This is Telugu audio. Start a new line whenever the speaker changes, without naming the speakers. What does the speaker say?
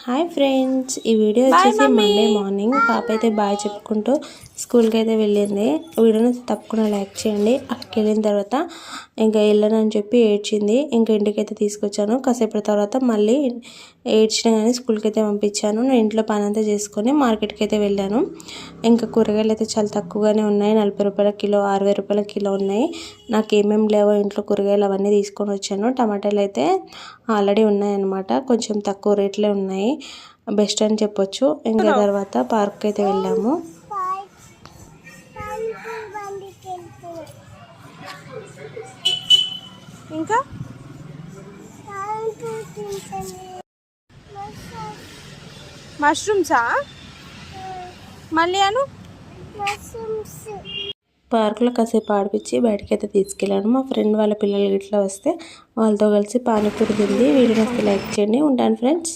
హాయ్ ఫ్రెండ్స్, ఈ వీడియో వచ్చేసి మండే మార్నింగ్ పాప అయితే బాయ్ చెప్పుకుంటూ స్కూల్కి అయితే వెళ్ళింది. వీడియోని తప్పకుండా లైక్ చేయండి. అక్కడికి వెళ్ళిన తర్వాత ఇంకా వెళ్ళనని చెప్పి ఏడ్చింది. ఇంకా ఇంటికి అయితే తీసుకొచ్చాను. కాసేపటి తర్వాత మళ్ళీ ఏడ్చినా కానీ స్కూల్కి అయితే పంపించాను. నేను ఇంట్లో పని అంతా చేసుకొని మార్కెట్కి అయితే వెళ్ళాను. ఇంకా కూరగాయలు అయితే చాలా తక్కువగానే ఉన్నాయి. 40 రూపాయల కిలో, 60 రూపాయల కిలో ఉన్నాయి. నాకు ఏమేమి లేవో ఇంట్లో కూరగాయలు అవన్నీ తీసుకొని వచ్చాను. టమాటాలు అయితే ఆల్రెడీ ఉన్నాయన్నమాట. కొంచెం తక్కువ రేట్లే ఉన్నాయి, బెస్ట్ అని చెప్పొచ్చు. ఇంకా తర్వాత పార్క్ అయితే వెళ్ళాము.
ఇంకా మష్రూమ్సా మళ్ళీ అను
పార్క్లో కాసేపు ఆడిపించి బయటకైతే తీసుకెళ్ళాను. మా ఫ్రెండ్ వాళ్ళ పిల్లలు ఇట్లా వస్తే వాళ్ళతో కలిసి పానీపూరి తింది. వీడియో లైక్ చేయండి. ఉంటాను ఫ్రెండ్స్.